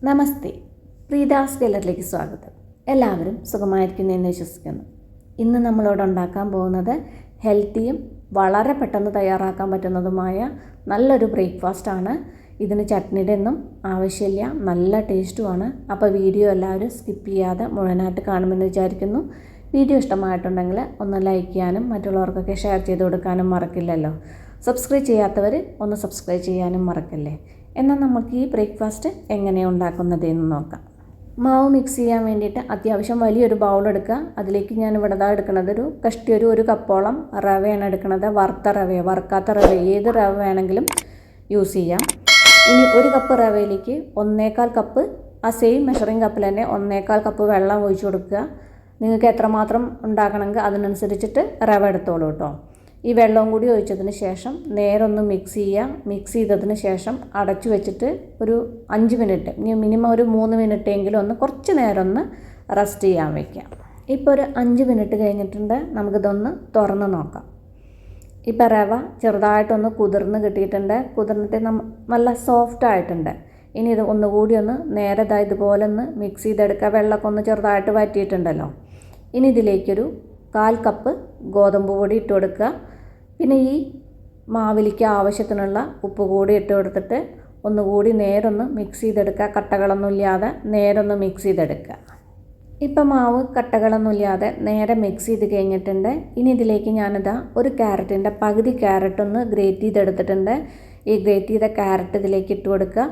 നമസ്തേ, പ്രീതാസ് ടെയിലറിലേക്ക് സ്വാഗതം. എല്ലാവരും സുഖമായിരിക്കുന്നു എന്ന് വിശ്വസിക്കുന്നു. ഇന്ന് നമ്മളോട് ഉണ്ടാക്കാൻ പോകുന്നത് ഹെൽത്തിയും വളരെ പെട്ടെന്ന് തയ്യാറാക്കാൻ പറ്റുന്നതുമായ നല്ലൊരു ബ്രേക്ക്ഫാസ്റ്റാണ്. ഇതിന് ചട്നിയുടെ ഒന്നും ആവശ്യമില്ല, നല്ല ടേസ്റ്റുമാണ്. അപ്പോൾ വീഡിയോ എല്ലാവരും സ്കിപ്പ് ചെയ്യാതെ മുഴുവനായിട്ട് കാണുമെന്ന് വിചാരിക്കുന്നു. വീഡിയോ ഇഷ്ടമായിട്ടുണ്ടെങ്കിൽ ഒന്ന് ലൈക്ക് ചെയ്യാനും മറ്റുള്ളവർക്കൊക്കെ ഷെയർ ചെയ്ത് കൊടുക്കാനും മറക്കില്ലല്ലോ. സബ്സ്ക്രൈബ് ചെയ്യാത്തവർ ഒന്ന് സബ്സ്ക്രൈബ് ചെയ്യാനും മറക്കല്ലേ. എന്നാൽ നമുക്ക് ഈ ബ്രേക്ക്ഫാസ്റ്റ് എങ്ങനെയാണ് ഉണ്ടാക്കുന്നതെന്ന് നോക്കാം. മാവ് മിക്സ് ചെയ്യാൻ വേണ്ടിയിട്ട് അത്യാവശ്യം വലിയൊരു ബൗൾ എടുക്കുക. അതിലേക്ക് ഞാൻ ഇവിടെ എടുക്കുന്നത് ഒരു കപ്പോളം റവയാണ് എടുക്കുന്നത്. വറുത്ത റവയോ വറുക്കാത്ത റവ ഏത് റവ വേണമെങ്കിലും യൂസ് ചെയ്യാം. ഇനി ഒരു കപ്പ് റവയിലേക്ക് 1/4 കപ്പ്, ആ സെയിം മെഷറിംഗ് കപ്പിൽ തന്നെ 1/4 കപ്പ് വെള്ളം ഒഴിച്ചു കൊടുക്കുക. നിങ്ങൾക്ക് എത്രമാത്രം ഉണ്ടാക്കണമെങ്കിൽ അതിനനുസരിച്ചിട്ട് റവ എടുത്തോളൂ കേട്ടോ. ഈ വെള്ളവും കൂടി ഒഴിച്ചതിന് ശേഷം നേരൊന്ന് മിക്സ് ചെയ്യുക. മിക്സ് ചെയ്തതിന് ശേഷം അടച്ചു വെച്ചിട്ട് ഒരു 5 മിനിറ്റ്, മിനിമം ഒരു 3 മിനിറ്റെങ്കിലും കുറച്ച് നേരം ഒന്ന് റെസ്റ്റ് ചെയ്യാൻ വയ്ക്കാം. ഇപ്പോൾ ഒരു 5 മിനിറ്റ് കഴിഞ്ഞിട്ടുണ്ട്. നമുക്കിതൊന്ന് തുറന്ന് നോക്കാം. ഇപ്പോൾ റവ ചെറുതായിട്ടൊന്ന് കുതിർന്ന് കിട്ടിയിട്ടുണ്ട്. കുതിർന്നിട്ട് നല്ല സോഫ്റ്റ് ആയിട്ടുണ്ട്. ഇനി ഇത് ഒന്നുകൂടി നേരെ ഇതുപോലെ ഒന്ന് മിക്സ് ചെയ്തെടുക്കുക. വെള്ളമൊക്കെ ഒന്ന് ചെറുതായിട്ട് വറ്റിയിട്ടുണ്ടല്ലോ. ഇനി ഇതിലേക്കൊരു 1/4 കപ്പ് ഗോതമ്പ് പൊടി ഇട്ട് കൊടുക്കുക. പിന്നെ ഈ മാവിലേക്ക് ആവശ്യത്തിനുള്ള ഉപ്പ് കൂടി ഇട്ട് കൊടുത്തിട്ട് ഒന്നുകൂടി നേരൊന്ന് മിക്സ് ചെയ്തെടുക്കുക. കട്ടകളൊന്നും ഇല്ലാതെ നേരൊന്ന് മിക്സ് ചെയ്തെടുക്കുക. ഇപ്പം മാവ് കട്ടകളൊന്നും ഇല്ലാതെ നേരെ മിക്സ് ചെയ്ത് കഴിഞ്ഞിട്ടുണ്ട്. ഇനി ഇതിലേക്ക് ഒരു ക്യാരറ്റിൻ്റെ പകുതി ക്യാരറ്റ് ഒന്ന് ഗ്രേറ്റ് ചെയ്തെടുത്തിട്ടുണ്ട്. ഈ ഗ്രേറ്റ് ചെയ്ത ക്യാരറ്റ് ഇതിലേക്ക് ഇട്ട് കൊടുക്കുക.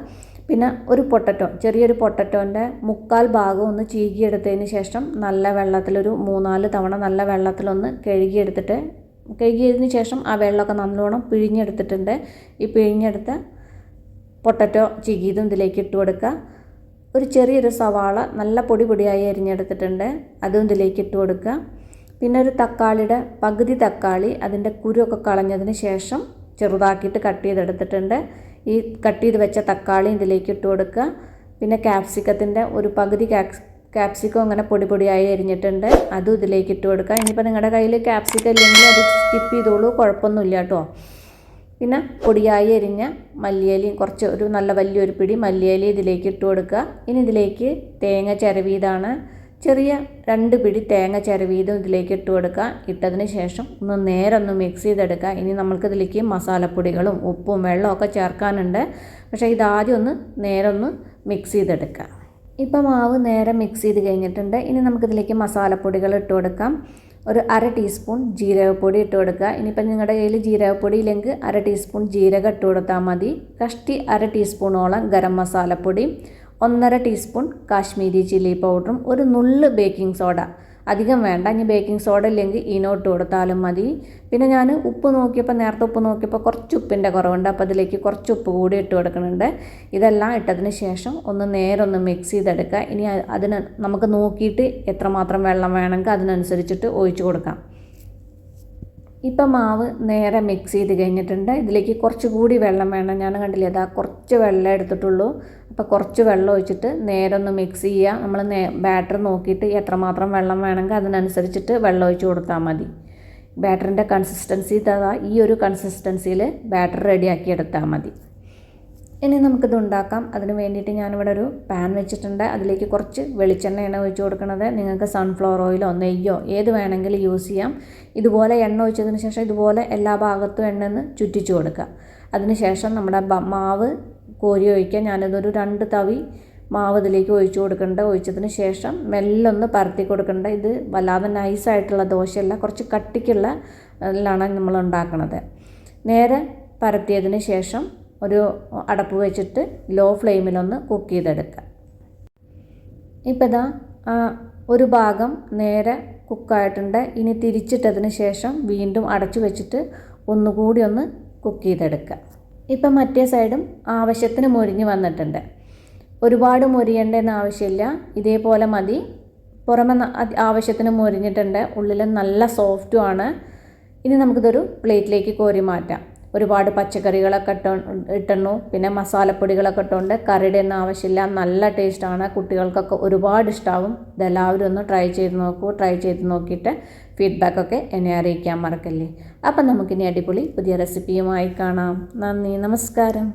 പിന്നെ ഒരു പൊട്ടറ്റോ, ചെറിയൊരു പൊട്ടറ്റോൻ്റെ 1/4 ഭാഗം ഒന്ന് ചീകിയെടുത്തതിന് ശേഷം നല്ല വെള്ളത്തിലൊരു 3-4 തവണ നല്ല വെള്ളത്തിലൊന്ന് കഴുകിയതിന് ശേഷം ആ വെള്ളമൊക്കെ നല്ലോണം പിഴിഞ്ഞെടുത്തിട്ടുണ്ട്. ഈ പിഴിഞ്ഞെടുത്ത പൊട്ടറ്റോ ചീകിയതും ഇതിലേക്ക് ഇട്ട് കൊടുക്കുക. ഒരു ചെറിയൊരു സവാള നല്ല പൊടിയായി അരിഞ്ഞെടുത്തിട്ടുണ്ട്, അതും ഇതിലേക്ക് ഇട്ട് കൊടുക്കുക. പിന്നെ ഒരു തക്കാളിയുടെ പകുതി തക്കാളി അതിൻ്റെ കുരുവൊക്കെ കളഞ്ഞതിന് ശേഷം ചെറുതാക്കിയിട്ട് കട്ട് ചെയ്തെടുത്തിട്ടുണ്ട്. ഈ കട്ട് ചെയ്ത് വെച്ച തക്കാളി ഇതിലേക്ക് ഇട്ട് കൊടുക്കുക. പിന്നെ ക്യാപ്സിക്കത്തിൻ്റെ ഒരു പകുതി ക്യാപ്സിക്കം അങ്ങനെ പൊടിയായി അരിഞ്ഞിട്ടുണ്ട്, അതും ഇതിലേക്ക് ഇട്ട് കൊടുക്കുക. ഇനിയിപ്പോൾ നിങ്ങളുടെ കയ്യിൽ ക്യാപ്സിക്കം ഇല്ലെങ്കിൽ അത് സ്കിപ്പ് ചെയ്തോളൂ, കുഴപ്പമൊന്നുമില്ല കേട്ടോ. പിന്നെ പൊടിയായി അരിഞ്ഞ മല്ലിയിലയും ഒരു നല്ല വലിയൊരു പിടി മല്ലിയില ഇതിലേക്ക് ഇട്ട് കൊടുക്കുക. ഇനി ഇതിലേക്ക് തേങ്ങ ചിരവിയതാണ്, ചെറിയ 2 പിടി തേങ്ങ ചിരവിയതും ഇതിലേക്ക് ഇട്ട് കൊടുക്കുക. ഇട്ടതിന് ശേഷം നേരൊന്ന് മിക്സ് ചെയ്തെടുക്കുക. ഇനി നമുക്കിതിലേക്ക് മസാലപ്പൊടികളും ഉപ്പും വെള്ളമൊക്കെ ചേർക്കാനുണ്ട്. പക്ഷേ ഇതാദ്യം നേരൊന്ന് മിക്സ് ചെയ്തെടുക്കുക. ഇപ്പം മാവ് നേരെ മിക്സ് ചെയ്ത് കഴിഞ്ഞിട്ടുണ്ട്. ഇനി നമുക്കിതിലേക്ക് മസാലപ്പൊടികൾ ഇട്ട് കൊടുക്കാം. ഒരു 1/2 ടീസ്പൂൺ ജീരകപ്പൊടി ഇട്ട് കൊടുക്കുക. ഇനിയിപ്പം നിങ്ങളുടെ കയ്യിൽ ജീരകപ്പൊടി ഇല്ലെങ്കിൽ 1/2 ടീസ്പൂൺ ജീരകം ഇട്ട് കൊടുത്താൽ മതി. കഷ്ടി 1/2 ടീസ്പൂണോളം ഗരം മസാലപ്പൊടി, 1/2 ടീസ്പൂൺ കാശ്മീരി ചില്ലി പൗഡറും ഒരു നുള്ള് ബേക്കിംഗ് സോഡ, അധികം വേണ്ട. ഇനി ബേക്കിംഗ് സോഡ ഇല്ലെങ്കിൽ ഈനോ ഇട്ട് കൊടുത്താലും മതി. പിന്നെ ഞാൻ നേരത്തെ ഉപ്പ് നോക്കിയപ്പോൾ കുറച്ച് ഉപ്പിൻ്റെ കുറവുണ്ട്, അപ്പോൾ അതിലേക്ക് കുറച്ച് ഉപ്പ് കൂടി ഇട്ട് കൊടുക്കുന്നുണ്ട്. ഇതെല്ലാം ഇട്ടതിന് ശേഷം നേരൊന്ന് മിക്സ് ചെയ്തെടുക്കുക. ഇനി അതിന് നമുക്ക് നോക്കിയിട്ട് എത്രമാത്രം വെള്ളം വേണമെങ്കിൽ അതിനനുസരിച്ചിട്ട് ഒഴിച്ചു കൊടുക്കാം. ഇപ്പം മാവ് നേരെ മിക്സ് ചെയ്ത് കഴിഞ്ഞിട്ടുണ്ട്. ഇതിലേക്ക് കുറച്ചുകൂടി വെള്ളം വേണം. ഞാൻ കണ്ടില്ലേ, കുറച്ച് വെള്ളം എടുത്തിട്ടുള്ളൂ. അപ്പോൾ കുറച്ച് വെള്ളം ഒഴിച്ചിട്ട് നേരൊന്ന് മിക്സ് ചെയ്യുക. നമ്മൾ ബാറ്റർ നോക്കിയിട്ട് എത്രമാത്രം വെള്ളം വേണമെങ്കിൽ അതിനനുസരിച്ചിട്ട് വെള്ളം ഒഴിച്ച് കൊടുത്താൽ മതി. ബാറ്ററിൻ്റെ കൺസിസ്റ്റൻസി ഈ ഒരു കൺസിസ്റ്റൻസിയിൽ ബാറ്റർ റെഡിയാക്കി എടുത്താൽ മതി. ഇനി നമുക്കിത് ഉണ്ടാക്കാം. അതിന് വേണ്ടിയിട്ട് ഞാനിവിടെ ഒരു പാൻ വെച്ചിട്ടുണ്ട്. അതിലേക്ക് കുറച്ച് വെളിച്ചെണ്ണയാണ് ഒഴിച്ച് കൊടുക്കുന്നത്. നിങ്ങൾക്ക് സൺഫ്ലവർ ഓയിലോ നെയ്യോ ഏത് വേണമെങ്കിലും യൂസ് ചെയ്യാം. ഇതുപോലെ എണ്ണ ഒഴിച്ചതിന് ശേഷം ഇതുപോലെ എല്ലാ ഭാഗത്തും എണ്ണ ചുറ്റിച്ച് കൊടുക്കുക. അതിന് ശേഷം നമ്മുടെ മാവ് കോരി ഒഴിക്കുക. ഞാനിതൊരു 2 തവി മാവ് ഇതിലേക്ക് ഒഴിച്ചു കൊടുക്കുന്നുണ്ട്. ഒഴിച്ചതിന് ശേഷം മെല്ലൊന്ന് പരത്തി കൊടുക്കേണ്ട. ഇത് വല്ലാതെ നൈസായിട്ടുള്ള ദോശയല്ല, കുറച്ച് കട്ടിക്കുള്ള ാണ് നമ്മൾ ഉണ്ടാക്കുന്നത്. നേരെ പരത്തിയതിന് ശേഷം ഒരു അടപ്പ് വെച്ചിട്ട് ലോ ഫ്ലെയിമിലൊന്ന് കുക്ക് ചെയ്തെടുക്കുക. ഇപ്പോൾ ഒരു ഭാഗം നേരെ കുക്കായിട്ടുണ്ട്. ഇനി തിരിച്ചിട്ടതിന് ശേഷം വീണ്ടും അടച്ചു വെച്ചിട്ട് ഒന്നുകൂടി കുക്ക് ചെയ്തെടുക്കുക. ഇപ്പം മറ്റേ സൈഡും ആവശ്യത്തിന് മൊരിഞ്ഞ് വന്നിട്ടുണ്ട്. ഒരുപാട് മൊരിയേണ്ടെന്ന് ആവശ്യമില്ല, ഇതേപോലെ മതി. പുറമെ ആവശ്യത്തിന് മൊരിഞ്ഞിട്ടുണ്ട്, ഉള്ളിൽ നല്ല സോഫ്റ്റുമാണ്. ഇനി നമുക്കിതൊരു പ്ലേറ്റിലേക്ക് കോരി മാറ്റാം. ഒരുപാട് പച്ചക്കറികളൊക്കെ ഇട്ടുന്നു, പിന്നെ മസാലപ്പൊടികളൊക്കെ ഇട്ടുകൊണ്ട് കറിയുടെ ഒന്നും ആവശ്യമില്ല. നല്ല ടേസ്റ്റാണ്, കുട്ടികൾക്കൊക്കെ ഒരുപാട് ഇഷ്ടമാവും. ഇതെല്ലാവരും ഒന്ന് ട്രൈ ചെയ്ത് നോക്കിയിട്ട് ഫീഡ്ബാക്കൊക്കെ എന്നെ അറിയിക്കാൻ മറക്കല്ലേ. അപ്പം നമുക്കിനി അടിപൊളി പുതിയ റെസിപ്പിയുമായി കാണാം. നന്ദി, നമസ്കാരം.